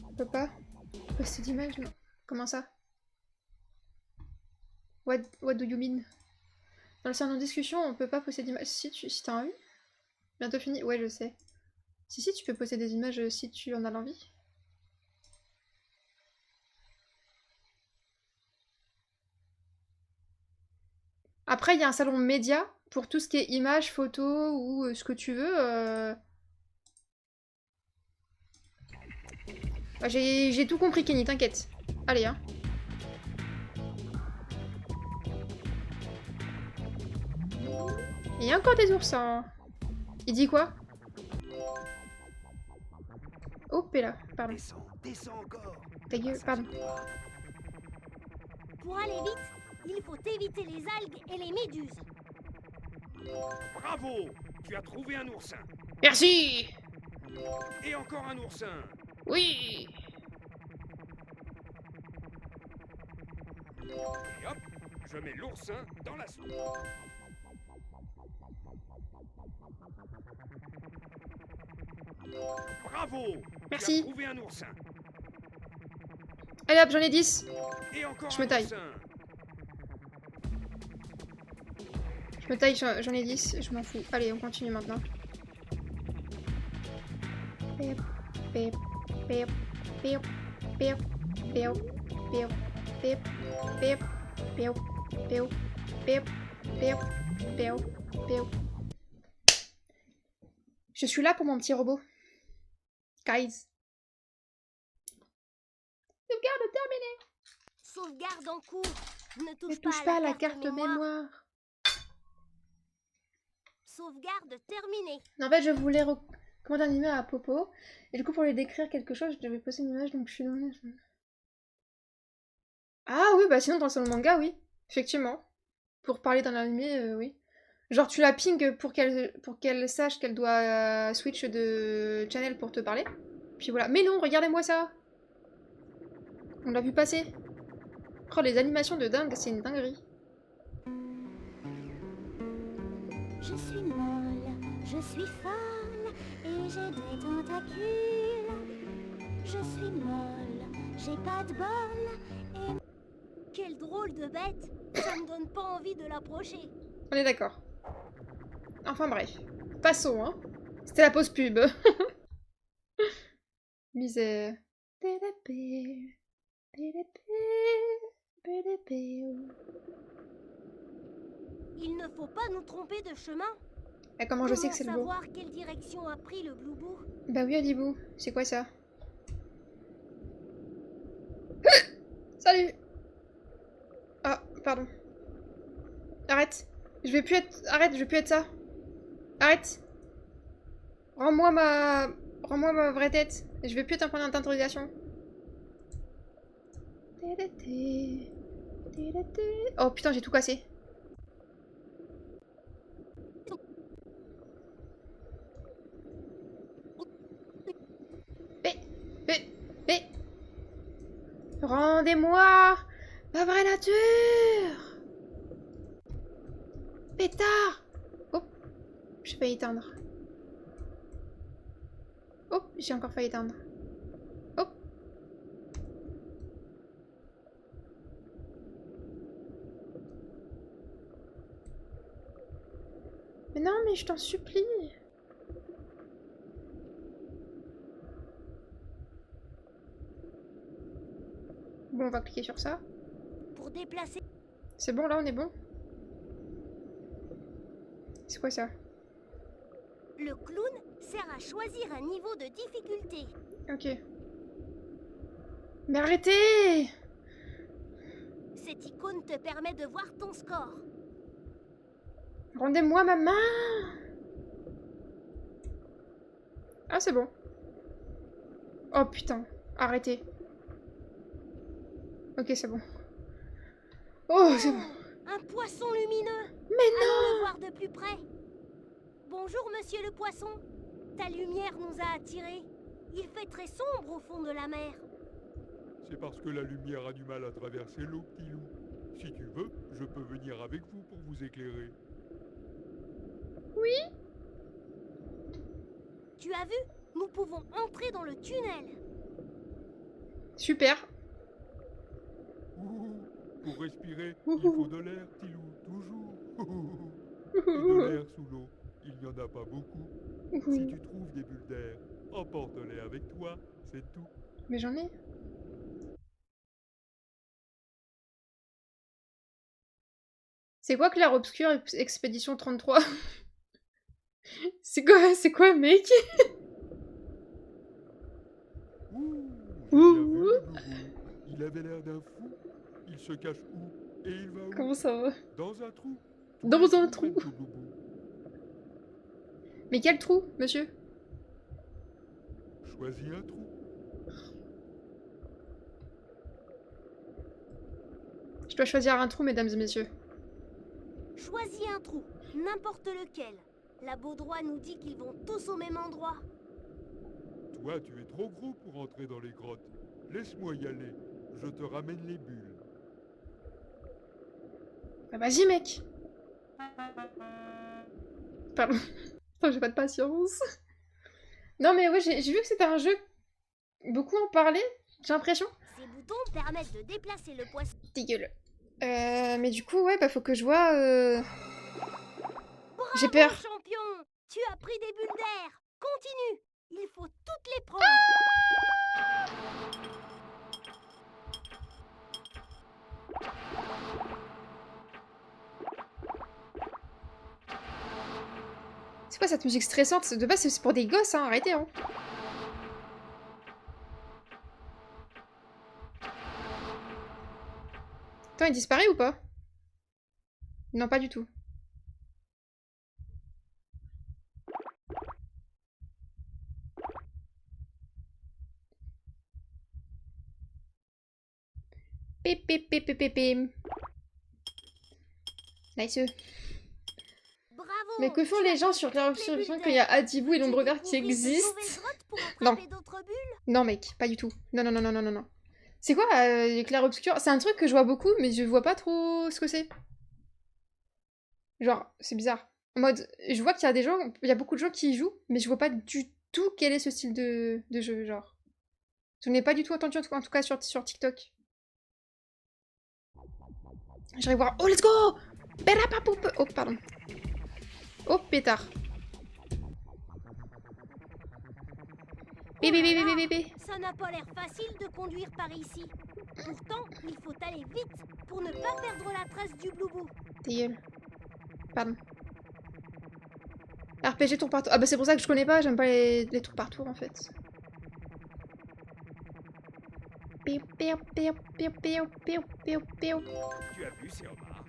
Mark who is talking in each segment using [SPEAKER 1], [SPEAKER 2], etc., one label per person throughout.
[SPEAKER 1] On peut pas poster d'image, non. Comment ça? What do you mean? Dans le salon de discussion, on peut pas poster d'image. Si t'as envie. Bientôt fini. Ouais, je sais. Si, tu peux poster des images si tu en as l'envie. Après, il y a un salon média pour tout ce qui est images, photos ou ce que tu veux. Bah, j'ai tout compris, Kenny, t'inquiète. Allez, hein. Il y a encore des oursins. Il dit quoi? Oh, là, pardon.
[SPEAKER 2] Descends encore.
[SPEAKER 1] Ta gueule, pardon.
[SPEAKER 3] Pour aller vite, il faut éviter les algues et les méduses.
[SPEAKER 2] Bravo! Tu as trouvé un oursin.
[SPEAKER 1] Merci!
[SPEAKER 2] Et encore un oursin.
[SPEAKER 1] Oui!
[SPEAKER 2] Et hop, je mets l'oursin dans la soupe. Bravo!
[SPEAKER 1] Merci.
[SPEAKER 2] Tu as trouvé un oursin.
[SPEAKER 1] Allez hop, j'en ai 10.
[SPEAKER 2] Et encore
[SPEAKER 1] Je me
[SPEAKER 2] un
[SPEAKER 1] taille.
[SPEAKER 2] oursin.
[SPEAKER 1] Je me taille, j'en ai 10. Je m'en fous. Allez, on continue maintenant. Pep, pep, pep, pep, pep, pep, pep, pep, pep, pep, pep, pep, pep, pep, pep. Je suis là pour mon petit robot. Guys. Sauvegarde terminée.
[SPEAKER 3] Sauvegarde en cours. Ne
[SPEAKER 1] Ne
[SPEAKER 3] touche
[SPEAKER 1] touche
[SPEAKER 3] pas
[SPEAKER 1] pas
[SPEAKER 3] à
[SPEAKER 1] à
[SPEAKER 3] la
[SPEAKER 1] la carte mémoire.
[SPEAKER 3] Sauvegarde terminée.
[SPEAKER 1] En fait, je voulais recommander un animé à Popo. Et du coup, pour lui décrire quelque chose, je devais poster une image, donc je suis dans le... Ah oui, bah sinon, dans le salon manga, oui. Effectivement. Pour parler d'un animé, oui. Genre, tu la ping pour qu'elle sache qu'elle doit switch de channel pour te parler. Puis voilà. Mais non, regardez-moi ça. On l'a vu passer. Oh, les animations de dingue, c'est une dinguerie.
[SPEAKER 3] Je suis molle, je suis folle et j'ai des tentacules. Je suis molle, j'ai pas de bol et... Quelle drôle de bête. Ça me donne pas envie de l'approcher.
[SPEAKER 1] On est d'accord. Enfin bref. Passons, hein. C'était la pause pub. Misère. PDP. PDP. PDP.
[SPEAKER 3] Il ne faut pas nous tromper de chemin.
[SPEAKER 1] Et comment je sais que c'est le beau?
[SPEAKER 3] Savoir quelle direction a pris le Bloubou?
[SPEAKER 1] Bah oui, Adibou. C'est quoi ça? Salut! Ah, pardon. Arrête. Je vais plus être... Arrête, je vais plus être ça. Arrête. Rends-moi ma vraie tête. Je vais plus être un point d'interrogation. Oh putain, j'ai tout cassé. Mais... Rendez-moi ma vraie nature! Pétard! Oh, j'ai failli éteindre. Oh, j'ai encore failli éteindre. Oh. Mais non, mais je t'en supplie. Bon, on va cliquer sur ça.
[SPEAKER 3] Pour déplacer...
[SPEAKER 1] C'est bon, là, on est bon? C'est quoi ça?
[SPEAKER 3] Le clown sert à choisir un niveau de difficulté.
[SPEAKER 1] Ok. Mais arrêtez!
[SPEAKER 3] Cette icône te permet de voir ton score.
[SPEAKER 1] Rendez-moi ma main! Ah, c'est bon. Oh putain, arrêtez. Ok, c'est bon. Oh, c'est bon.
[SPEAKER 3] Un poisson lumineux.
[SPEAKER 1] Mais
[SPEAKER 3] Allons le
[SPEAKER 1] non!
[SPEAKER 3] voir de plus près. Bonjour, monsieur le poisson. Ta lumière nous a attirés. Il fait très sombre au fond de la mer.
[SPEAKER 4] C'est parce que la lumière a du mal à traverser l'eau, petit loup. Si tu veux, je peux venir avec vous pour vous éclairer.
[SPEAKER 1] Oui?
[SPEAKER 3] Tu as vu? Nous pouvons entrer dans le tunnel.
[SPEAKER 1] Super.
[SPEAKER 4] Ouh, pour respirer,
[SPEAKER 1] Ouh.
[SPEAKER 4] il faut de l'air, Tilou, toujours. Et de l'air sous l'eau, il n'y en a pas beaucoup. Si
[SPEAKER 1] Oui.
[SPEAKER 4] tu trouves des bulles d'air, emporte-les avec toi, c'est tout.
[SPEAKER 1] Mais j'en ai. C'est quoi Clair Obscur Expédition 33? C'est quoi, mec?
[SPEAKER 4] Ouh, j'ai
[SPEAKER 1] Ouh.
[SPEAKER 4] bien vu le boubou. Il avait l'air d'un fou. Il se cache où? Et il va où?
[SPEAKER 1] Comment ça va?
[SPEAKER 4] Dans un trou. Tous
[SPEAKER 1] Dans
[SPEAKER 4] les
[SPEAKER 1] un
[SPEAKER 4] trous
[SPEAKER 1] trou.
[SPEAKER 4] mènent au boubou.
[SPEAKER 1] Mais quel trou, monsieur?
[SPEAKER 4] Choisis un trou.
[SPEAKER 1] Je dois choisir un trou, mesdames et messieurs.
[SPEAKER 3] Choisis un trou, n'importe lequel. La Baudroie nous dit qu'ils vont tous au même endroit.
[SPEAKER 4] Toi, tu es trop gros pour entrer dans les grottes. Laisse-moi y aller. Je te ramène les bulles.
[SPEAKER 1] Bah vas-y, mec. Pardon. Putain, j'ai pas de patience. Non mais ouais, j'ai vu que c'était un jeu... Beaucoup en parlaient, j'ai l'impression.
[SPEAKER 3] Ces boutons permettent de déplacer le poisson.
[SPEAKER 1] Dégueule. Mais du coup, ouais, bah faut que je vois... J'ai
[SPEAKER 3] Bravo,
[SPEAKER 1] peur.
[SPEAKER 3] champion. Tu as pris des bulles d'air. Continue. Il faut toutes les prendre.
[SPEAKER 1] C'est quoi cette musique stressante? De base, c'est pour des gosses, hein, arrêtez, hein. Attends, il disparaît ou pas? Non, pas du tout. Pip, pip, pip, pip, pip, pip. Nice.
[SPEAKER 3] Bravo.
[SPEAKER 1] Mais que font
[SPEAKER 3] tu
[SPEAKER 1] les
[SPEAKER 3] as
[SPEAKER 1] gens
[SPEAKER 3] pris
[SPEAKER 1] sur
[SPEAKER 3] toutes les
[SPEAKER 1] Clair
[SPEAKER 3] bulles
[SPEAKER 1] qu'il y a
[SPEAKER 3] d'air.
[SPEAKER 1] Adibou et
[SPEAKER 3] Veux-tu
[SPEAKER 1] l'Ombregar qui
[SPEAKER 3] découvrir de
[SPEAKER 1] existent?
[SPEAKER 3] nouvelles grottes pour
[SPEAKER 1] Non.
[SPEAKER 3] attraper d'autres bulles?
[SPEAKER 1] Non, mec, pas du tout. Non, non, non, non, non, non, non. C'est quoi les clairs obscurs? C'est un truc que je vois beaucoup, mais je vois pas trop ce que c'est. Genre, c'est bizarre. En mode, je vois qu'il y a des gens, il y a beaucoup de gens qui y jouent, mais je vois pas du tout quel est ce style de jeu, genre. Je n'ai pas du tout entendu, en tout cas sur TikTok. J'arrive voir. Oh, let's go! Berapapoup. Oh, pardon. Oh, pétard. Bébé, bébé, bébé, bébé.
[SPEAKER 3] Ça n'a pas l'air facile de conduire par ici. Pourtant, il faut aller vite pour ne pas perdre la trace du bloubou.
[SPEAKER 1] Tes gueules. Pardon. RPG tour par tour. Ah bah c'est pour ça que je connais pas, j'aime pas les tours par tour en fait. Piou, piou, piou, piou, piou, piou, piou, piou.
[SPEAKER 2] Tu as vu ces homards?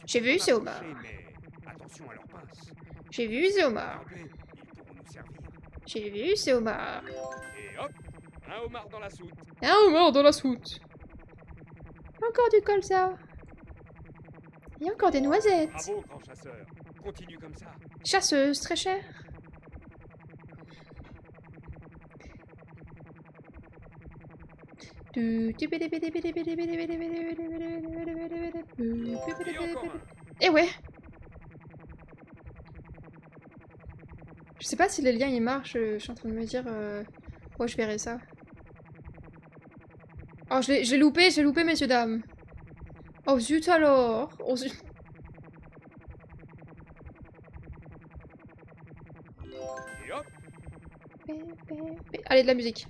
[SPEAKER 1] J'ai vu ces homards.
[SPEAKER 2] Mais attention à leurs pinces.
[SPEAKER 1] J'ai vu ces homards.
[SPEAKER 2] Attrapés, ils pourront nous servir.
[SPEAKER 1] J'ai vu ces homards.
[SPEAKER 2] Et hop, un homard dans la soute.
[SPEAKER 1] Un homard dans la soute. Encore du colza. Il y a encore des noisettes.
[SPEAKER 2] Bravo, grand chasseur. Continue comme ça.
[SPEAKER 1] Chasseuse très chère. Et ouais. Je sais pas si les liens ils marchent, je suis en train de me dire... Ouais, je verrai ça. Oh, j'ai loupé, messieurs, dames. Oh, zut alors. Oh, zut.
[SPEAKER 2] Et hop,
[SPEAKER 1] Allez, de la musique.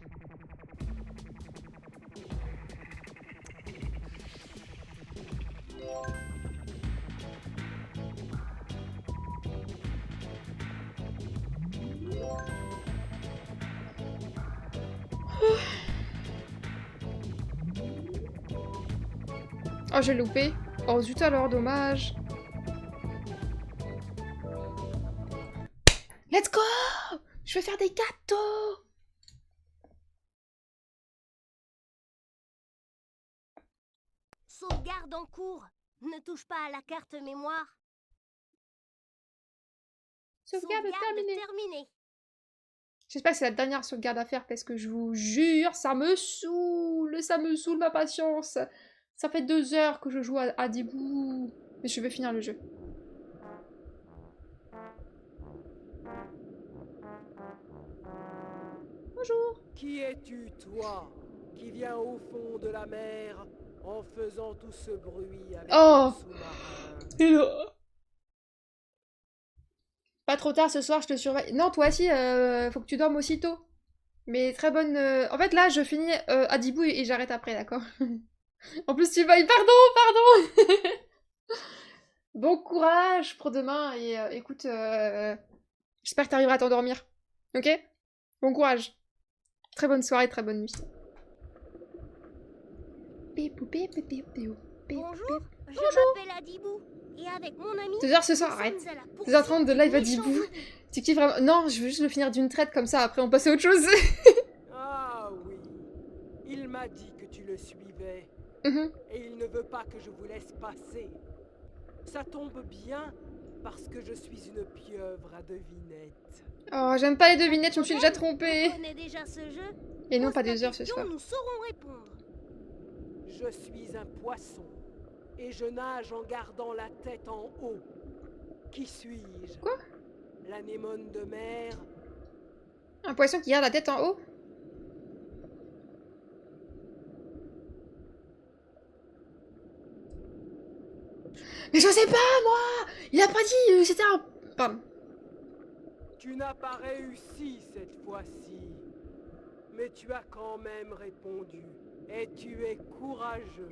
[SPEAKER 1] Oh, j'ai loupé. Oh, zut alors, dommage. Let's go! Je vais faire des gâteaux!
[SPEAKER 3] Sauvegarde en cours. Ne touche pas à la carte mémoire.
[SPEAKER 1] Sauvegarde terminée.
[SPEAKER 3] terminée.
[SPEAKER 1] J'espère que c'est la dernière sauvegarde à faire parce que je vous jure, ça me saoule ma patience. Ça fait 2 heures que je joue à Dibou. Mais je vais finir le jeu. Bonjour.
[SPEAKER 5] Qui es-tu, toi, qui viens au fond de la mer en faisant tout ce bruit avec
[SPEAKER 1] Oh.
[SPEAKER 5] ton sous-marin?
[SPEAKER 1] Hello. Pas trop tard ce soir, je te surveille. Non, toi aussi, faut que tu dormes aussitôt. Mais très bonne... En fait, là, je finis à Dibou et j'arrête après, d'accord? En plus, tu vas... Pardon. Bon courage pour demain et écoute, j'espère que tu arriveras à t'endormir. Ok? Bon courage. Très bonne soirée, très bonne nuit.
[SPEAKER 3] Bonjour, je m'appelle Adibou. Et avec mon ami,
[SPEAKER 1] 2h ce
[SPEAKER 3] nous
[SPEAKER 1] soir,
[SPEAKER 3] sommes
[SPEAKER 1] arrête.
[SPEAKER 3] à la poursuite
[SPEAKER 1] 2h30 de
[SPEAKER 3] du
[SPEAKER 1] live à
[SPEAKER 3] méchant
[SPEAKER 1] Dibou.
[SPEAKER 3] loup.
[SPEAKER 1] Tu kiffes vraiment... Non, je veux juste le finir d'une traite comme ça, après on passe à autre chose.
[SPEAKER 5] Ah oui, il m'a dit que tu le suivais,
[SPEAKER 1] Mhm.
[SPEAKER 5] et il ne veut pas que je vous laisse passer. Ça tombe bien, parce que je suis une pieuvre à devinettes.
[SPEAKER 1] Oh, j'aime pas les devinettes, je me suis déjà
[SPEAKER 3] On
[SPEAKER 1] trompée.
[SPEAKER 3] connaît déjà ce jeu.
[SPEAKER 1] Et non,
[SPEAKER 3] Pose
[SPEAKER 1] pas
[SPEAKER 3] ta
[SPEAKER 1] 2h ce
[SPEAKER 3] question,
[SPEAKER 1] soir.
[SPEAKER 3] Nous saurons répondre.
[SPEAKER 5] Je suis un poisson, et je nage en gardant la tête en haut. Qui suis-je?
[SPEAKER 1] Quoi?
[SPEAKER 5] L'anémone de mer?
[SPEAKER 1] Un poisson qui garde la tête en haut? Mais je sais pas, moi! Il a pas dit, c'était un... Pardon.
[SPEAKER 5] Tu n'as pas réussi cette fois-ci. Mais tu as quand même répondu. Et tu es courageux.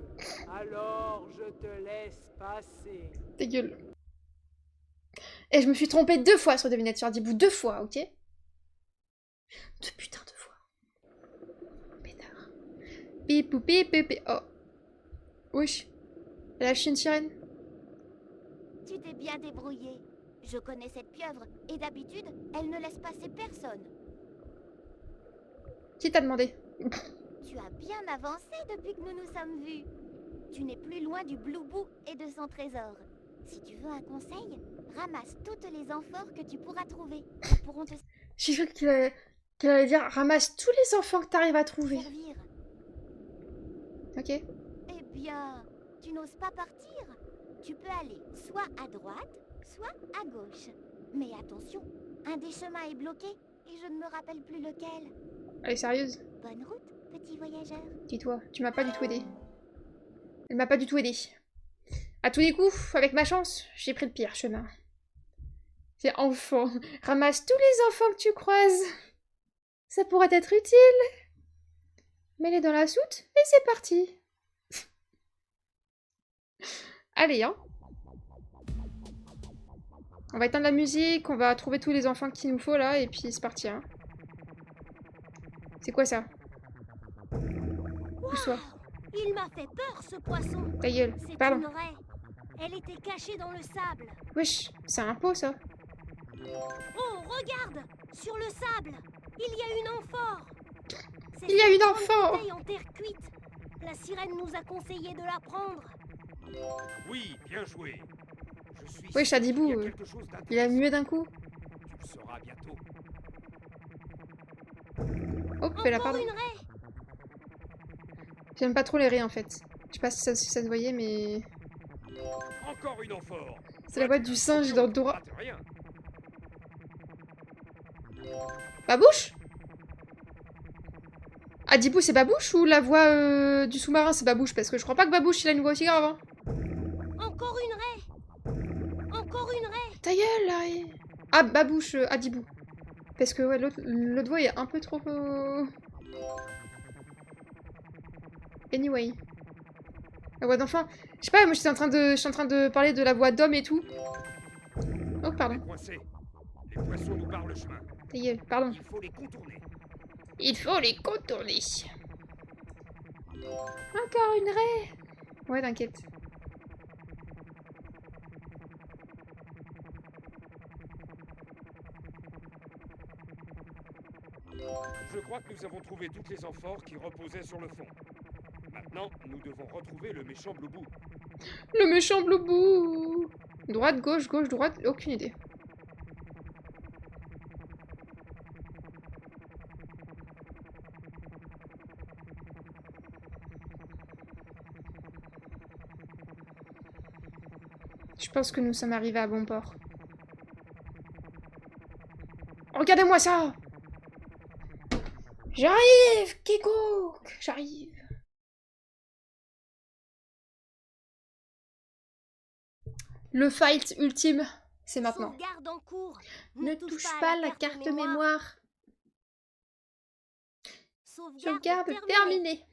[SPEAKER 5] Alors je te laisse passer.
[SPEAKER 1] Ta gueule. Et je me suis trompée 2 fois sur devinette sur Dibou. 2 fois, ok? 2 putains de fois. Pétard. Pipou pipou. Oh. Wesh. Elle a lâché une sirène.
[SPEAKER 3] Tu t'es bien débrouillé. Je connais cette pieuvre et d'habitude, elle ne laisse passer personne.
[SPEAKER 1] Qui t'a demandé?
[SPEAKER 3] Tu as bien avancé depuis que nous nous sommes vus. Tu n'es plus loin du Blue Boo et de son trésor. Si tu veux un conseil, ramasse toutes les amphores que tu pourras trouver. Ils pourront te
[SPEAKER 1] J'ai cru qu'elle allait dire ramasse tous les enfants que t'arrives à trouver.
[SPEAKER 3] servir.
[SPEAKER 1] Ok.
[SPEAKER 3] Eh bien, tu n'oses pas partir. Tu peux aller soit à droite, soit à gauche. Mais attention, un des chemins est bloqué et je ne me rappelle plus lequel.
[SPEAKER 1] Elle est sérieuse?
[SPEAKER 3] Bonne route, petit voyageur.
[SPEAKER 1] Dis-toi, tu m'as pas du tout aidé. Elle m'a pas du tout aidé. À tous les coups, avec ma chance, j'ai pris le pire chemin. C'est enfant. Ramasse tous les enfants que tu croises. Ça pourrait être utile. Mets-les dans la soute et c'est parti. Allez, hein. On va éteindre la musique, on va trouver tous les enfants qu'il nous faut là, et puis c'est parti, hein. C'est quoi ça? Pousse-toi.
[SPEAKER 3] Il m'a fait peur, ce poisson.
[SPEAKER 1] Ta gueule.
[SPEAKER 3] C'est
[SPEAKER 1] Pardon.
[SPEAKER 3] une raie. Elle était cachée dans le sable.
[SPEAKER 1] Wesh, c'est un pot ça.
[SPEAKER 3] Oh, regarde! Sur le sable, il y a une amphore. C'est
[SPEAKER 1] Il y a une
[SPEAKER 3] grande
[SPEAKER 1] amphore.
[SPEAKER 3] bouteille en terre cuite. La sirène nous a conseillé de la prendre.
[SPEAKER 2] Oui, bien joué. Je suis
[SPEAKER 1] Ouais,
[SPEAKER 2] sûr
[SPEAKER 1] Chadibou,
[SPEAKER 2] qu'il y a quelque chose
[SPEAKER 1] Il a
[SPEAKER 2] d'intéressant.
[SPEAKER 1] mué d'un coup.
[SPEAKER 2] Tu le sauras bientôt.
[SPEAKER 1] Oh, fais-la,
[SPEAKER 3] Encore
[SPEAKER 1] pardon.
[SPEAKER 3] une raie.
[SPEAKER 1] J'aime pas trop les raies en fait. Je sais pas si ça se voyait, mais...
[SPEAKER 2] Encore une amphore.
[SPEAKER 1] C'est la boîte du singe dans le droit.
[SPEAKER 2] Rate rien.
[SPEAKER 1] Babouche? Adibou, c'est Babouche ou la voix du sous-marin c'est Babouche? Parce que je crois pas que Babouche il a une voix aussi grave, hein.
[SPEAKER 3] Encore une raie. Encore une raie.
[SPEAKER 1] Ta gueule, là. Ah, Babouche, Adibou. Parce que ouais, l'autre voix est un peu trop... Anyway. La voix d'enfant. Je sais pas, moi je suis en train de parler de la voix d'homme et tout. Oh, pardon.
[SPEAKER 2] Coincé. Les poissons nous barrent le chemin.
[SPEAKER 1] Ta gueule, pardon.
[SPEAKER 2] Il faut les contourner.
[SPEAKER 1] Il faut les contourner. Encore une raie. Ouais, t'inquiète.
[SPEAKER 2] Je crois que nous avons trouvé toutes les amphores qui reposaient sur le fond. Maintenant, nous devons retrouver le méchant Bloubou.
[SPEAKER 1] Le méchant Bloubou. Droite, gauche, gauche, droite, aucune idée. Je pense que nous sommes arrivés à bon port. Regardez-moi ça! J'arrive, Keko! J'arrive. Le fight ultime, c'est maintenant.
[SPEAKER 3] Sauvegarde en cours.
[SPEAKER 1] Ne touche pas la carte mémoire. Sauvegarde terminée.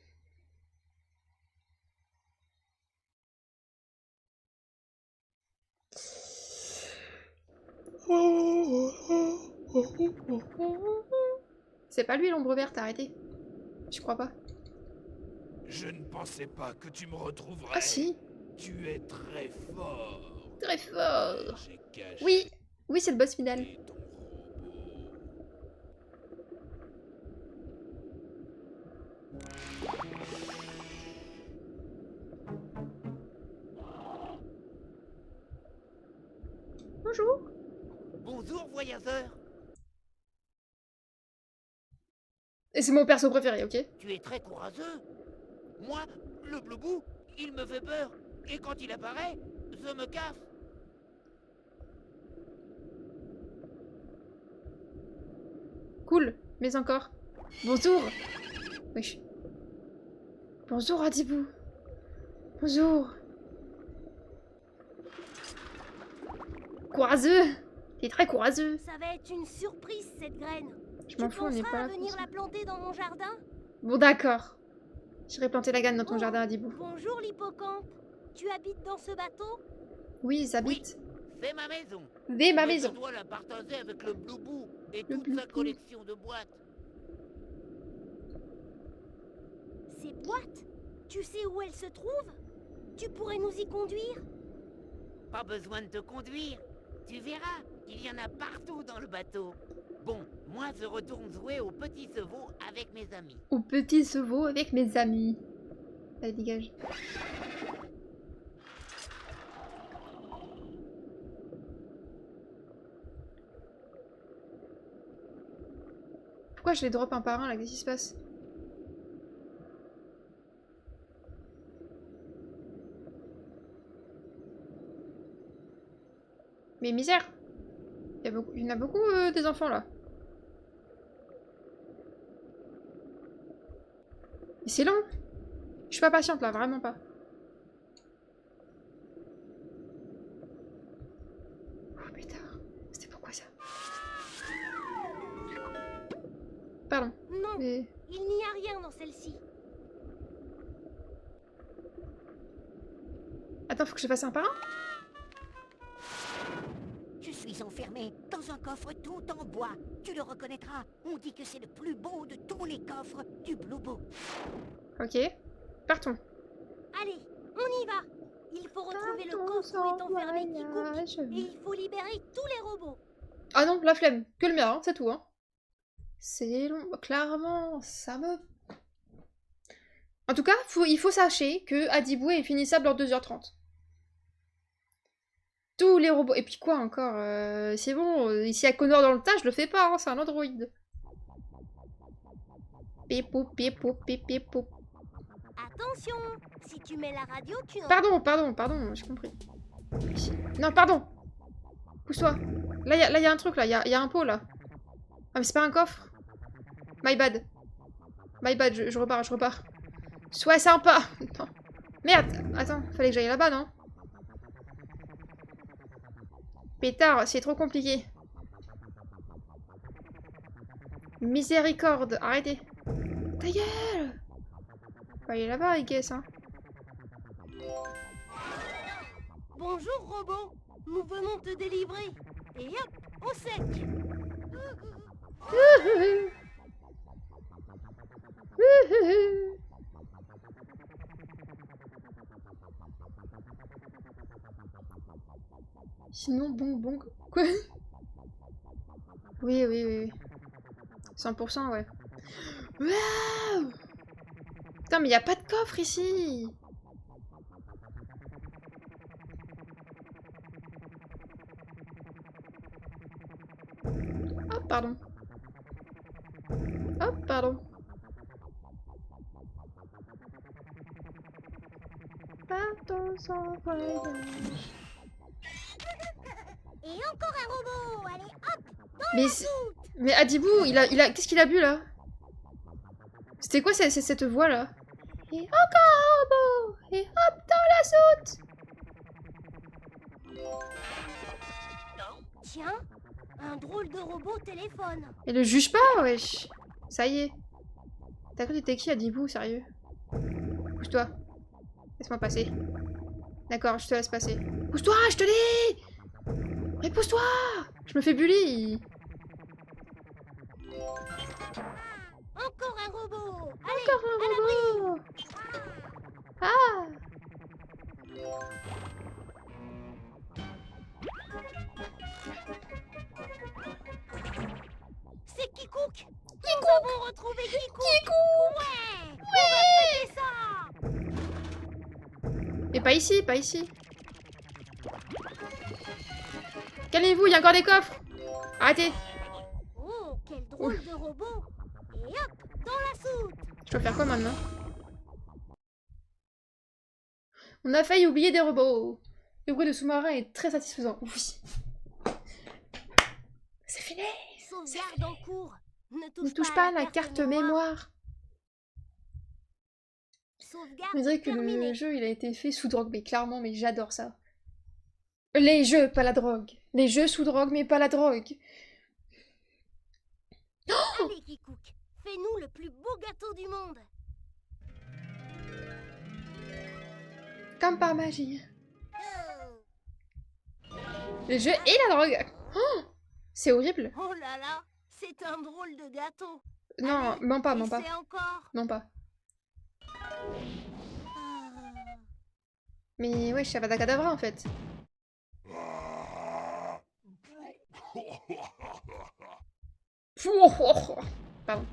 [SPEAKER 1] C'est pas lui l'ombre verte, arrêtez. Je crois pas.
[SPEAKER 2] Je ne pensais pas que tu me retrouverais.
[SPEAKER 1] Ah si,
[SPEAKER 2] Tu es très fort.
[SPEAKER 1] très fort.
[SPEAKER 2] J'ai caché
[SPEAKER 1] Oui, oui c'est le boss final.
[SPEAKER 2] ton robot.
[SPEAKER 1] Bonjour.
[SPEAKER 6] Bonjour, voyageur.
[SPEAKER 1] Et c'est mon perso préféré, ok?
[SPEAKER 6] Tu es très courageux. Moi, le bloubou, il me fait peur. Et quand il apparaît, je me casse.
[SPEAKER 1] Cool, mais encore. Bonjour. Wesh. Bonjour Adibou. Bonjour. Courageux. T'es très courageux.
[SPEAKER 3] Ça va être une surprise cette graine.
[SPEAKER 1] Je m'en
[SPEAKER 3] Tu
[SPEAKER 1] fous, on n'est
[SPEAKER 3] penseras
[SPEAKER 1] pas
[SPEAKER 3] à
[SPEAKER 1] là pour
[SPEAKER 3] venir
[SPEAKER 1] ça.
[SPEAKER 3] la planter dans mon jardin?
[SPEAKER 1] Bon d'accord. J'irai planter la graine dans ton
[SPEAKER 3] Oh,
[SPEAKER 1] jardin Adibou.
[SPEAKER 3] Bonjour l'hippocampe. Tu habites dans ce bateau?
[SPEAKER 1] Oui, ils habitent.
[SPEAKER 6] C'est ma maison.
[SPEAKER 1] Dès ma
[SPEAKER 6] Mais
[SPEAKER 1] maison.
[SPEAKER 6] Je dois la partager avec le bloubou et
[SPEAKER 1] Le
[SPEAKER 6] toute sa
[SPEAKER 1] bloubou.
[SPEAKER 6] collection de boîtes.
[SPEAKER 3] Ces boîtes? Tu sais où elles se trouvent? Tu pourrais nous y conduire?
[SPEAKER 6] Pas besoin de te conduire. Tu verras, il y en a partout dans le bateau. Bon, moi je retourne jouer au petit chevaux avec mes amis.
[SPEAKER 1] Au petit chevaux avec mes amis. Allez, dégage. Pourquoi je les drop un par un là? Qu'est-ce qui se passe? Mais misère! Il y en a beaucoup des enfants là. Mais c'est long! Je suis pas patiente là, vraiment pas. Oh pétard, c'était pourquoi ça? Pardon,
[SPEAKER 3] Non,
[SPEAKER 1] mais...
[SPEAKER 3] il n'y a rien dans celle-ci.
[SPEAKER 1] Attends, faut que je fasse un par un?
[SPEAKER 7] Je suis enfermé dans un coffre tout en bois. Tu le reconnaîtras. On dit que c'est le plus beau de tous les coffres du Bloubou.
[SPEAKER 1] Ok, partons.
[SPEAKER 3] Allez, on y va. Il faut retrouver le coffre où est enfermé Kikouk. Et il faut libérer tous les robots.
[SPEAKER 1] Ah non, la flemme, que le mien, hein, c'est tout. Hein. C'est long, clairement, ça me... En tout cas, il faut sachez que Adibou est finissable en 2h30. Tous les robots... Et puis quoi encore c'est bon, ici à Connor dans le tas, je le fais pas, hein, c'est un androïde. Pépo, pépo, pépo.
[SPEAKER 3] Attention, si tu mets la radio, tu n'en...
[SPEAKER 1] Pardon, j'ai compris. Ici. Non, pardon. Pousse-toi. Là, y a un truc, là, y a un pot, là. Ah, mais c'est pas un coffre. My bad. Je repars. Sois sympa. Non. Merde, attends, fallait que j'aille là-bas, non? Pétard, c'est trop compliqué. Miséricorde, arrêtez. Ta gueule! Faut aller là-bas, I guess, hein.
[SPEAKER 3] Bonjour robot, nous venons te délivrer. Et hop, au sec.
[SPEAKER 1] Sinon, bon. Quoi? Oui. 100%, ouais. Waouh! Putain, mais y a pas de coffre ici! Oh, pardon. Partons en voyage.
[SPEAKER 3] Et encore un robot. Allez, hop,
[SPEAKER 1] Mais Adibou, il a... Qu'est-ce qu'il a bu, là? C'était quoi cette voix là? Et encore un robot! Et hop dans la soute!
[SPEAKER 3] Tiens, un drôle de robot téléphone.
[SPEAKER 1] Et le juge pas, wesh! Ça y est. T'as cru que t'étais qui à Dibou, sérieux? Pousse-toi. Laisse-moi passer. D'accord, je te laisse passer. Pousse-toi, je te dis! Mais pousse-toi! Je me fais bully!
[SPEAKER 3] Encore un robot.
[SPEAKER 1] Encore un robot! Ah!
[SPEAKER 3] C'est Kikouk. Nous avons retrouvé Kikouk. Ouais. On va fêter ça.
[SPEAKER 1] Mais pas ici, pas ici. Calmez-vous, il y a encore des coffres! Arrêtez!
[SPEAKER 3] Oh, quel drôle de robot. Et hop, dans la soute.
[SPEAKER 1] Je dois faire quoi maintenant? On a failli oublier des robots. Le bruit de sous-marin est très satisfaisant. Oui. C'est fini.
[SPEAKER 3] Sauvegarde en cours.
[SPEAKER 1] Ne touche pas à la carte mémoire.
[SPEAKER 3] Sauvegarde
[SPEAKER 1] On dirait que
[SPEAKER 3] terminée.
[SPEAKER 1] le jeu il a été fait sous drogue, mais clairement, mais j'adore ça. Les jeux, pas la drogue. Les jeux sous drogue, mais pas la drogue.
[SPEAKER 3] Allez, Kikouk, fais-nous le plus beau gâteau du monde.
[SPEAKER 1] Comme par magie. Les jeux et la drogue. Oh, c'est horrible.
[SPEAKER 3] Oh là là, c'est un drôle de gâteau.
[SPEAKER 1] Non,
[SPEAKER 3] Allez,
[SPEAKER 1] mens pas, mens pas.
[SPEAKER 3] essaie encore.
[SPEAKER 1] Non pas.
[SPEAKER 3] Ah.
[SPEAKER 1] Mais ouais, je suis Avada Kedavra en fait. Pardon.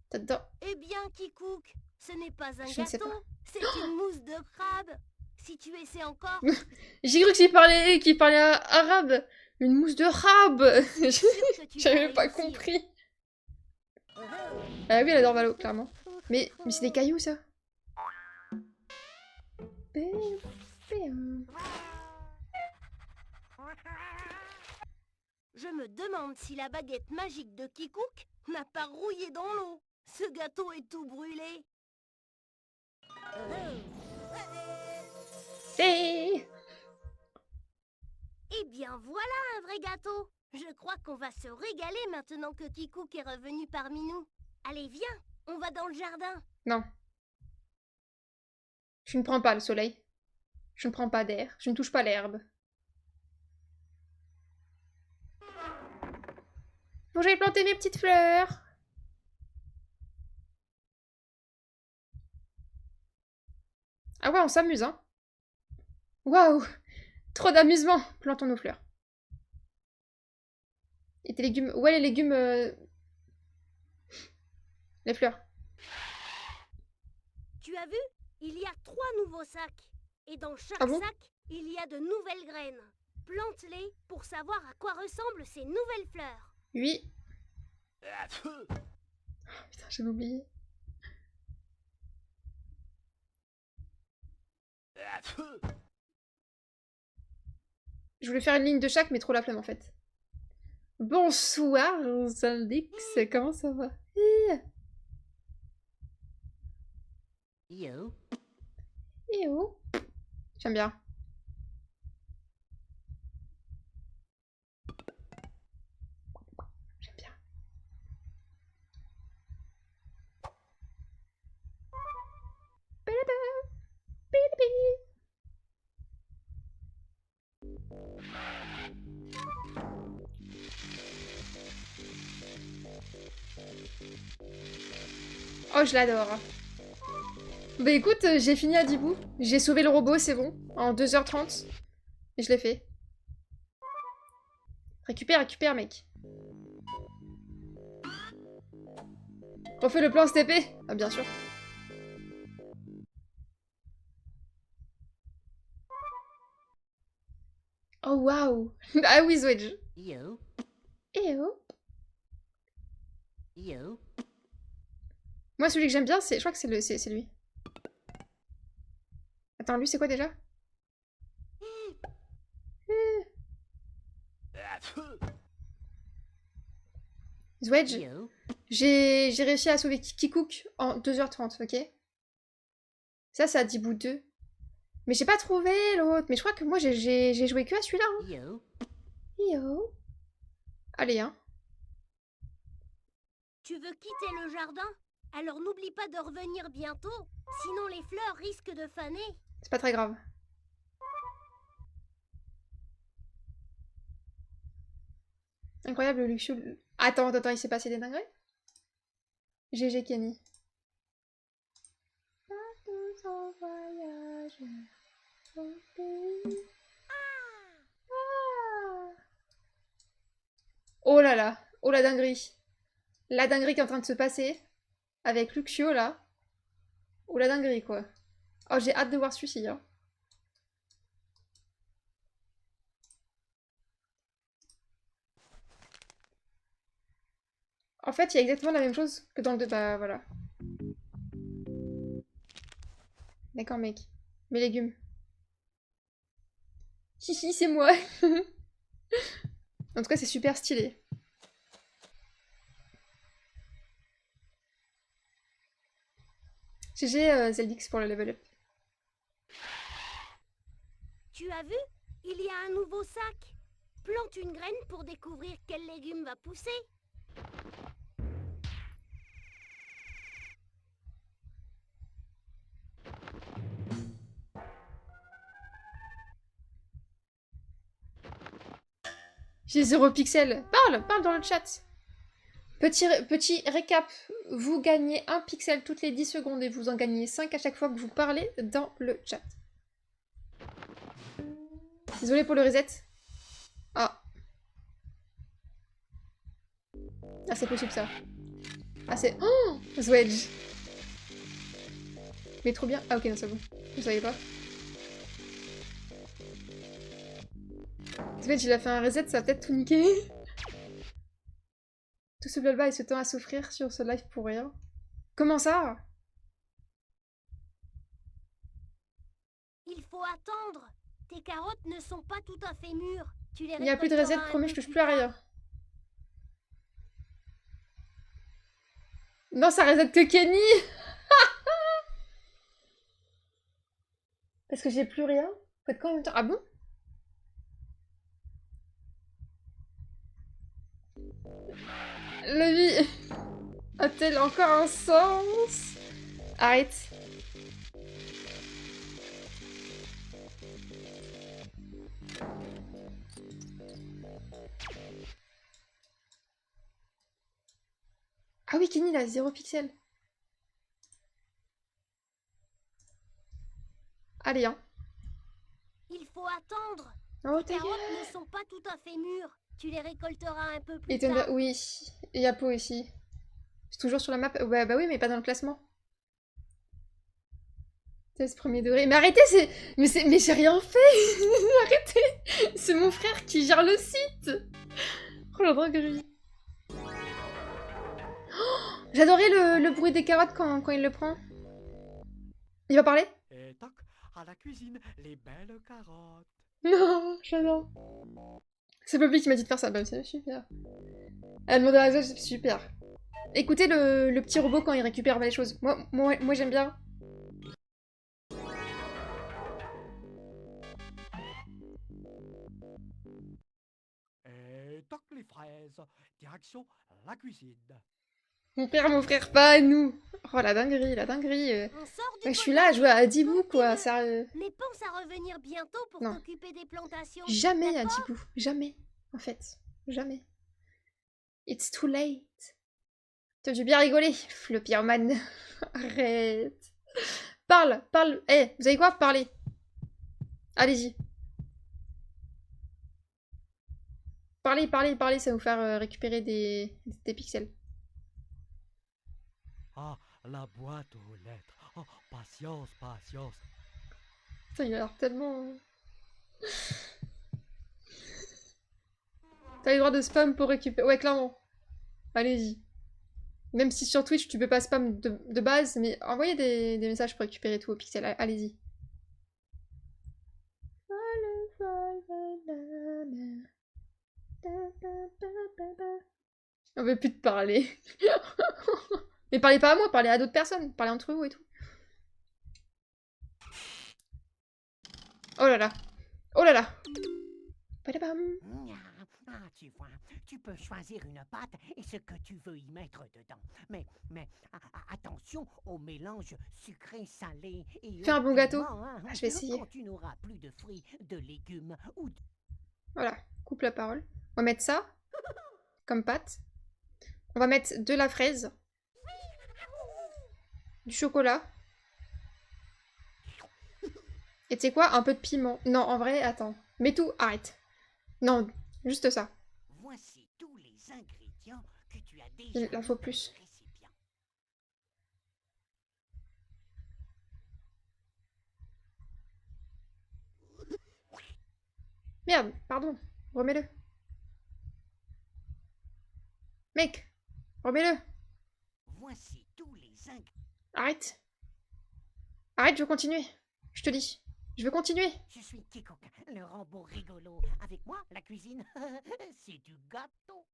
[SPEAKER 1] T'adores.
[SPEAKER 3] Eh bien, Kikouk, ce n'est pas un
[SPEAKER 1] Je ne sais
[SPEAKER 3] gâteau,
[SPEAKER 1] pas.
[SPEAKER 3] c'est une mousse de crabe. Si tu essaies encore,
[SPEAKER 1] J'ai cru qu'il parlait arabe. Une mousse de rab.
[SPEAKER 3] c'est sûr que tu vas
[SPEAKER 1] J'avais pas
[SPEAKER 3] réussir.
[SPEAKER 1] compris. Ah oui, elle adore Valo, clairement. Mais c'est des cailloux, ça.
[SPEAKER 3] Je me demande si la baguette magique de Kikouk n'a pas rouillé dans l'eau. Ce gâteau est tout brûlé.
[SPEAKER 1] C'est...
[SPEAKER 3] Eh bien, voilà un vrai gâteau. Je crois qu'on va se régaler maintenant que Kikouk est revenu parmi nous. Allez, viens, on va dans le jardin.
[SPEAKER 1] Non. Je ne prends pas le soleil. Je ne prends pas d'air. Je ne touche pas l'herbe. Bon, j'ai planté mes petites fleurs. Ah ouais, on s'amuse, hein. Waouh! Trop d'amusement! Plantons nos fleurs. Et tes légumes... Ouais, les légumes... Les fleurs.
[SPEAKER 3] Tu as vu? Il y a 3 nouveaux sacs. Et dans chaque
[SPEAKER 1] Ah bon?
[SPEAKER 3] sac, il y a de nouvelles graines. Plante-les pour savoir à quoi ressemblent ces nouvelles fleurs.
[SPEAKER 1] Oui. Oh, putain, j'avais oublié. Je voulais faire une ligne de chaque, mais trop la flemme en fait. Bonsoir, Zaldix, comment ça va?
[SPEAKER 6] Yo.
[SPEAKER 1] Eh oh. J'aime bien. J'aime bien. Oh, je l'adore. Bah écoute, j'ai fini à Dibou. J'ai sauvé le robot, c'est bon. En 2h30. Et je l'ai fait. Récupère, récupère, mec. Refais le plan STP. Ah, bien sûr. Oh, waouh. Ah oui, Zwedge.
[SPEAKER 6] Yo.
[SPEAKER 1] Eh oh.
[SPEAKER 6] Yo.
[SPEAKER 1] Moi, celui que j'aime bien, c'est... Je crois que c'est lui. Attends, lui, c'est quoi déjà? Zwedge.
[SPEAKER 6] Yo.
[SPEAKER 1] J'ai réussi à sauver Kikook en 2h30, ok? Ça a 10 bouts 2. Mais j'ai pas trouvé l'autre. Mais je crois que moi, j'ai joué que à celui-là. Hein.
[SPEAKER 6] Yo.
[SPEAKER 1] Yo. Allez, hein.
[SPEAKER 3] Tu veux quitter le jardin? Alors n'oublie pas de revenir bientôt, sinon les fleurs risquent de faner.
[SPEAKER 1] C'est pas très grave. Incroyable, Luxio. Attends, il s'est passé des dingueries? GG Kenny. Partons en voyage au pays. Ah. Oh là là, oh la dinguerie. La dinguerie qui est en train de se passer avec Luxio là. Oh la dinguerie quoi. Oh j'ai hâte de voir celui-ci. Hein. En fait, il y a exactement la même chose que dans le 2. Bah voilà. D'accord mec. Mes légumes. Hihi, c'est moi. En tout cas, c'est super stylé. GG Zeldix pour le level up.
[SPEAKER 3] Tu as vu? Il y a un nouveau sac. Plante une graine pour découvrir quel légume va pousser.
[SPEAKER 1] J'ai 0 pixel. Parle dans le chat. Petit récap. Vous gagnez 1 pixel toutes les 10 secondes et vous en gagnez 5 à chaque fois que vous parlez dans le chat. Désolé pour le reset. Ah. Ah, c'est possible ça. Ah, c'est... Oh Zwedge. Mais trop bien. Ah, ok, non, c'est bon. Vous savez pas. Zwedge, il a fait un reset, ça va peut-être tout niquer. Tout ce blabla et ce temps à souffrir sur ce live pour rien. Comment ça?
[SPEAKER 3] Il faut attendre. Tes carottes ne sont pas tout à fait mûres. Tu les
[SPEAKER 1] Il n'y a plus de reset,
[SPEAKER 3] récolteras un
[SPEAKER 1] promis,
[SPEAKER 3] peu
[SPEAKER 1] je touche
[SPEAKER 3] plus
[SPEAKER 1] plus à
[SPEAKER 3] tard.
[SPEAKER 1] rien. Non, ça reset que Kenny. Parce que j'ai plus rien. Faut être quand même temps. Ah bon? La vie a-t-elle encore un sens? Arrête. Ah oui, Kenny, il a 0 pixel. Allez, hein.
[SPEAKER 3] Il faut attendre.
[SPEAKER 1] Oh,
[SPEAKER 3] Tes
[SPEAKER 1] ta
[SPEAKER 3] carottes
[SPEAKER 1] gueule.
[SPEAKER 3] ne sont pas tout à fait mûres. Tu les récolteras un peu plus
[SPEAKER 1] Et
[SPEAKER 3] tard.
[SPEAKER 1] oui. Et Yapo aussi. C'est toujours sur la map. Ouais, bah oui, mais pas dans le classement. Test premier degré. Mais arrêtez, c'est... Mais j'ai rien fait. Arrêtez. C'est mon frère qui gère le site. Oh la dinguerie. Oh, j'adorais le bruit des carottes quand il le prend. Il va parler?
[SPEAKER 8] Et toc, à la cuisine, les belles carottes.
[SPEAKER 1] Non, j'adore. C'est Poppy qui m'a dit de faire ça. Bah c'est super. Elle a demandé à la c'est super. Écoutez le petit robot quand il récupère les choses. Moi j'aime bien.
[SPEAKER 8] Et toc, les fraises. Direction la cuisine.
[SPEAKER 1] Mon frère, pas nous. Oh la dinguerie.
[SPEAKER 3] On sort du
[SPEAKER 1] Ouais, je suis là à jouer à Dibou quoi, sérieux.
[SPEAKER 3] Mais pense à revenir bientôt pour
[SPEAKER 1] Non.
[SPEAKER 3] t'occuper des plantations.
[SPEAKER 1] Jamais à
[SPEAKER 3] D'accord?
[SPEAKER 1] Dibou. Jamais. En fait. Jamais. It's too late. T'as dû bien rigoler, le pyromane. Arrête. Parle. Eh, vous savez quoi? Parlez. Allez-y. Parlez, ça va vous faire récupérer des pixels.
[SPEAKER 8] Ah, la boîte aux lettres. Oh, patience.
[SPEAKER 1] Putain, il a l'air tellement... T'as le droit de spam pour récupérer... Ouais, clairement. Allez-y. Même si sur Twitch, tu peux pas spam de base, mais envoyez des messages pour récupérer tout au pixel. Allez-y. On veut plus te parler. Mais parlez pas à moi, parlez à d'autres personnes. Parlez entre vous et tout. Oh là là. Oh là là. Padabam.
[SPEAKER 7] Ah, tu vois, tu peux choisir une pâte et ce que tu veux y mettre dedans. Mais attention au mélange sucré-salé et
[SPEAKER 1] Fais un bon
[SPEAKER 7] au
[SPEAKER 1] gâteau.
[SPEAKER 7] piment, hein,
[SPEAKER 1] Ah, je vais essayer.
[SPEAKER 7] Quand tu n'auras plus de fruits, de légumes ou de...
[SPEAKER 1] Voilà, coupe la parole. On va mettre ça comme pâte. On va mettre de la fraise. Du chocolat. Et tu sais quoi? Un peu de piment. Non, en vrai, attends. Mets tout, arrête. Non, juste ça.
[SPEAKER 7] Voici tous les ingrédients que tu as
[SPEAKER 1] Il
[SPEAKER 7] déjà
[SPEAKER 1] en
[SPEAKER 7] mis
[SPEAKER 1] faut
[SPEAKER 7] dans
[SPEAKER 1] plus.
[SPEAKER 7] le récipient.
[SPEAKER 1] Merde, pardon. Remets-le. Mec, remets-le.
[SPEAKER 7] Voici tous les ingrédients.
[SPEAKER 1] Arrête. Arrête, je veux continuer. Je te dis. Je veux continuer.
[SPEAKER 7] Je suis Kikok, le robot rigolo. Avec moi, la cuisine, c'est du gâteau.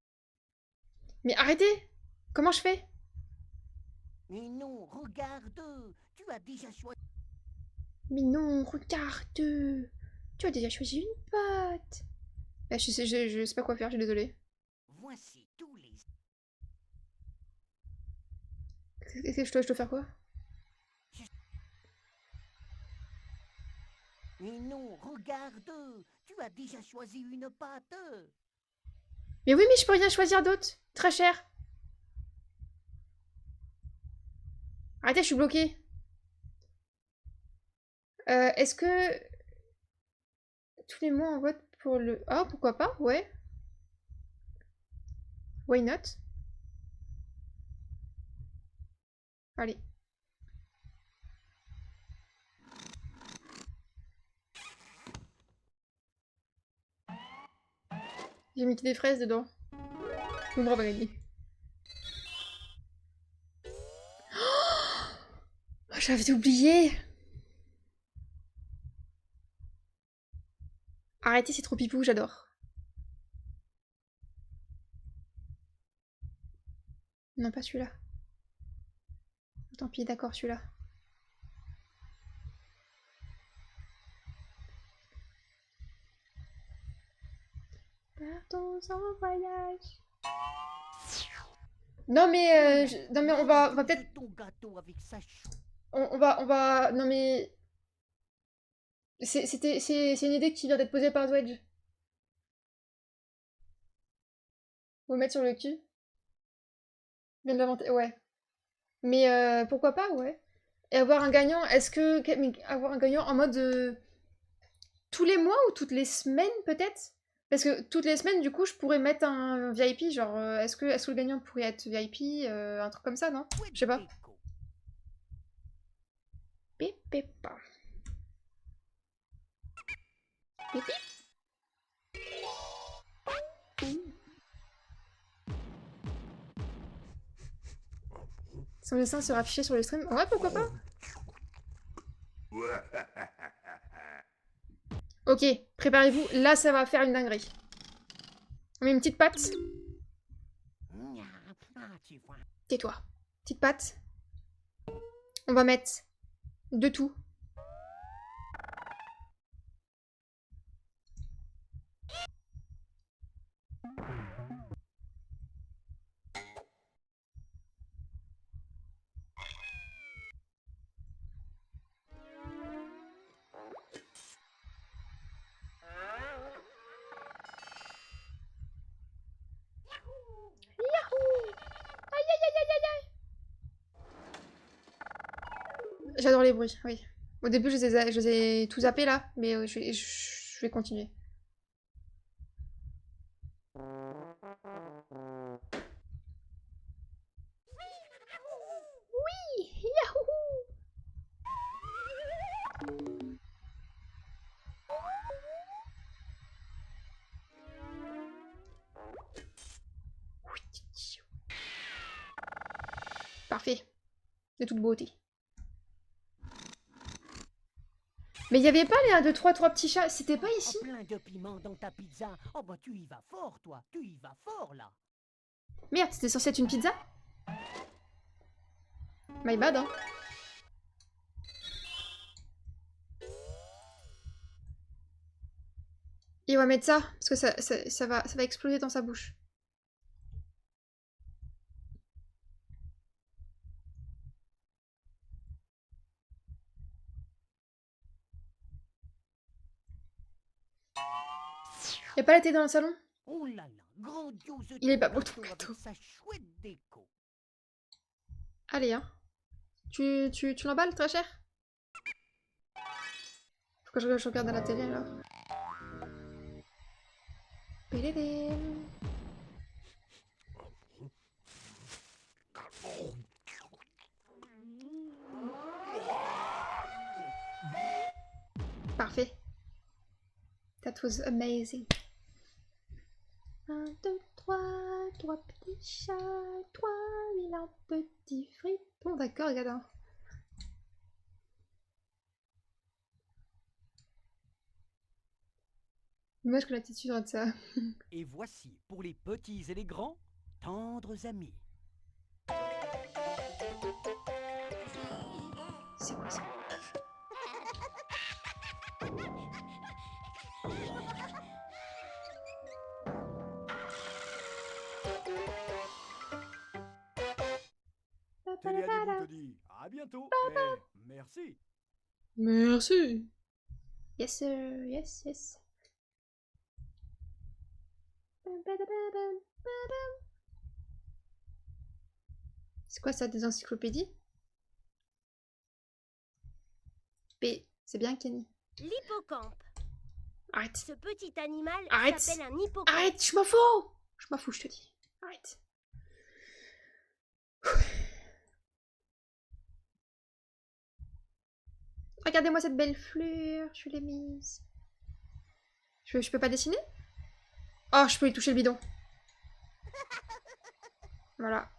[SPEAKER 1] Mais arrêtez. Comment je fais?
[SPEAKER 7] Mais non, regarde, tu as déjà choisi.
[SPEAKER 1] Mais non, regarde. Tu as déjà choisi une pâte. Bah, je sais pas quoi faire, je suis désolée.
[SPEAKER 7] Voici tous les...
[SPEAKER 1] Qu'est-ce que je dois faire quoi?
[SPEAKER 7] Mais non, regarde, tu as déjà choisi une pâte.
[SPEAKER 1] Mais oui, mais je peux rien choisir d'autre. Très cher. Arrêtez, je suis bloquée. Est-ce que... Tous les mois on vote pour le... Ah, pourquoi pas? Ouais. Why not? Allez. J'ai mis des fraises dedans. Tout le monde va gagner. Oh, j'avais oublié. Arrêtez, c'est trop pipou, j'adore. Non, pas celui-là. Tant pis, d'accord, celui-là. Partons en voyage. Non mais, non mais on va peut-être...
[SPEAKER 7] Ton gâteau avec sa
[SPEAKER 1] On va... Non mais... C'est une idée qui vient d'être posée par Zwedge. Vous mettre sur le cul. Vient de l'inventer, ouais. Mais pourquoi pas, ouais. Et avoir un gagnant, est-ce que... mais avoir un gagnant en mode... tous les mois ou toutes les semaines peut-être? Parce que toutes les semaines, du coup, je pourrais mettre un VIP, genre, est-ce que le gagnant pourrait être VIP, un truc comme ça, non? Je sais pas. Pépépa. Pipi. Son dessin sera affiché sur le stream. Ouais, pourquoi pas? Ok, préparez-vous. Là, ça va faire une dinguerie. On met une petite patte. Tais-toi. Petite patte. On va mettre de tout. J'adore les bruits, oui. Au début, je les ai tout zappés là, mais je vais continuer. Oui, yahoo! Parfait. De toute beauté. Mais il y avait pas les 1, 2, 3 petits chats, c'était pas ici?
[SPEAKER 7] Plein de piment dans ta pizza. Oh bah tu y vas fort, toi. Tu y vas fort, là.
[SPEAKER 1] Merde, c'était censé être une pizza? My bad, hein. Et on va mettre ça, parce que ça va exploser dans sa bouche. Y'a pas la télé dans le salon?
[SPEAKER 7] Oh là là, grandiose
[SPEAKER 1] Il est pas beau,
[SPEAKER 7] bateau
[SPEAKER 1] ton
[SPEAKER 7] avec
[SPEAKER 1] bateau.
[SPEAKER 7] sa chouette déco.
[SPEAKER 1] Allez, hein. Tu l'emballes très cher? Faut que je regarde à la télé, alors. Pélédém. Parfait. That was amazing. 1, 2, 3, 3 petits chats, 3 vilains petits fripons. D'accord, regarde. Hein. Moi, je connais l'attitude de ça.
[SPEAKER 8] Et voici, pour les petits et les grands, tendres amis.
[SPEAKER 1] C'est quoi ça?
[SPEAKER 8] Téléadibu te dit à bientôt et merci.
[SPEAKER 1] Merci. Yes, sir. Yes, yes. C'est quoi ça, des encyclopédies? P, c'est bien Kenny.
[SPEAKER 9] L'hippocampe.
[SPEAKER 1] Arrête.
[SPEAKER 9] Ce petit animal
[SPEAKER 1] Arrête.
[SPEAKER 9] s'appelle un hippocampe.
[SPEAKER 1] Arrête, je m'en fous. Je m'en fous, je te dis. Arrête. Regardez-moi cette belle fleur, je l'ai mise. Je peux pas dessiner? Oh, je peux lui toucher le bidon. Voilà.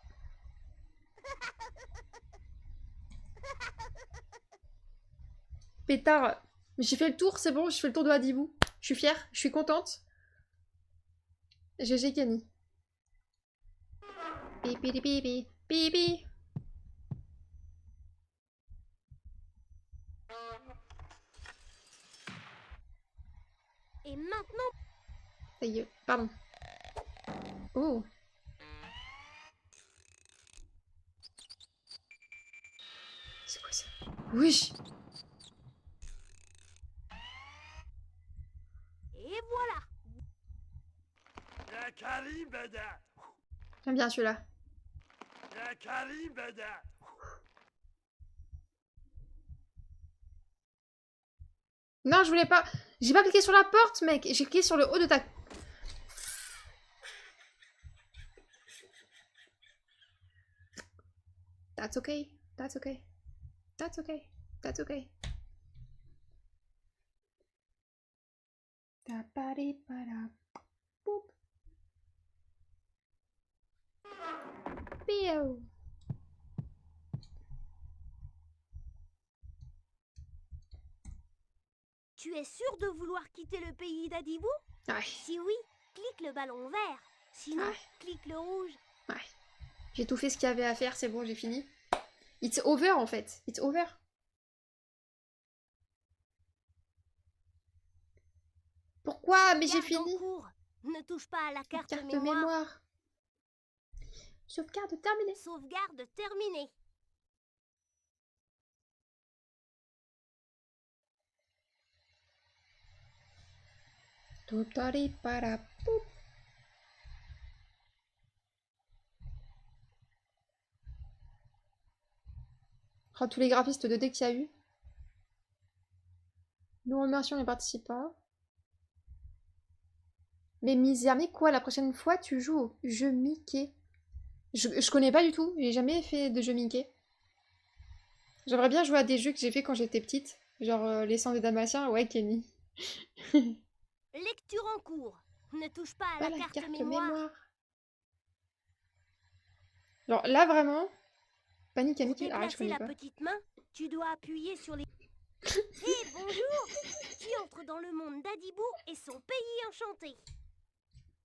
[SPEAKER 1] Pétard. J'ai fait le tour, c'est bon, j'ai fait le tour de Hadibou. Je suis fière, je suis contente. GG Kenny. Pipi pipi pipi.
[SPEAKER 9] Et maintenant,
[SPEAKER 1] Ça y est, pardon. Oh. C'est quoi ça? Oui.
[SPEAKER 9] et voilà.
[SPEAKER 2] La caribada.
[SPEAKER 1] J'aime bien celui-là.
[SPEAKER 2] La caribada.
[SPEAKER 1] Non, je voulais pas. J'ai pas cliqué sur la porte, mec. J'ai cliqué sur le haut de ta. That's okay. That's okay. That's okay. That's okay. Ta-pa-di-pa-da. Boop. Bio.
[SPEAKER 9] Tu es sûr de vouloir quitter le pays d'Adibou?
[SPEAKER 1] Ouais.
[SPEAKER 9] Si oui, clique le ballon vert. Sinon,
[SPEAKER 1] Ouais.
[SPEAKER 9] clique le rouge.
[SPEAKER 1] Ouais. J'ai tout fait ce qu'il y avait à faire, c'est bon, j'ai fini. It's over en fait. It's over. Pourquoi? Mais j'ai
[SPEAKER 9] Garde en
[SPEAKER 1] fini.
[SPEAKER 9] cours. Ne touche pas à la carte,
[SPEAKER 1] Carte
[SPEAKER 9] mémoire.
[SPEAKER 1] mémoire. Sauvegarde terminée.
[SPEAKER 9] Sauvegarde terminée.
[SPEAKER 1] Totali para poup. Oh, tous les graphistes 2D qu'il y a eu. Nous remercions les participants. Mais misère, mais quoi, la prochaine fois tu joues au jeu Mickey? Je connais pas du tout, j'ai jamais fait de jeu Mickey. J'aimerais bien jouer à des jeux que j'ai fait quand j'étais petite. Genre Les 100 des Dalmatiens, ouais Kenny.
[SPEAKER 9] Lecture en cours. Ne touche pas à
[SPEAKER 1] Pas
[SPEAKER 9] la
[SPEAKER 1] la
[SPEAKER 9] carte,
[SPEAKER 1] carte
[SPEAKER 9] mémoire.
[SPEAKER 1] mémoire. Genre là vraiment, Panique à
[SPEAKER 9] Pour
[SPEAKER 1] Mickey. Ah, je
[SPEAKER 9] déplacer
[SPEAKER 1] connais
[SPEAKER 9] la
[SPEAKER 1] pas.
[SPEAKER 9] petite main, tu dois appuyer sur les... Hé, bonjour! Tu entres dans le monde d'Adibou et son pays enchanté.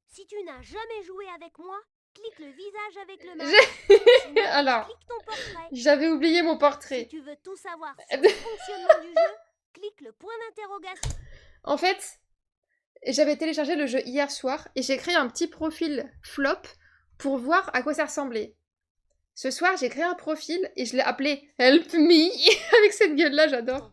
[SPEAKER 9] Si tu n'as jamais joué avec moi, clique le visage avec le
[SPEAKER 1] J'ai-
[SPEAKER 9] mouse. Sinon,
[SPEAKER 1] Alors,
[SPEAKER 9] clique ton portrait.
[SPEAKER 1] j'avais oublié mon
[SPEAKER 9] Si
[SPEAKER 1] portrait.
[SPEAKER 9] tu veux tout savoir sur le fonctionnement du jeu, clique le point d'interrogation.
[SPEAKER 1] En fait, j'avais téléchargé le jeu hier soir et j'ai créé un petit profil flop pour voir à quoi ça ressemblait. Ce soir, j'ai créé un profil et je l'ai appelé Help Me avec cette gueule-là, j'adore.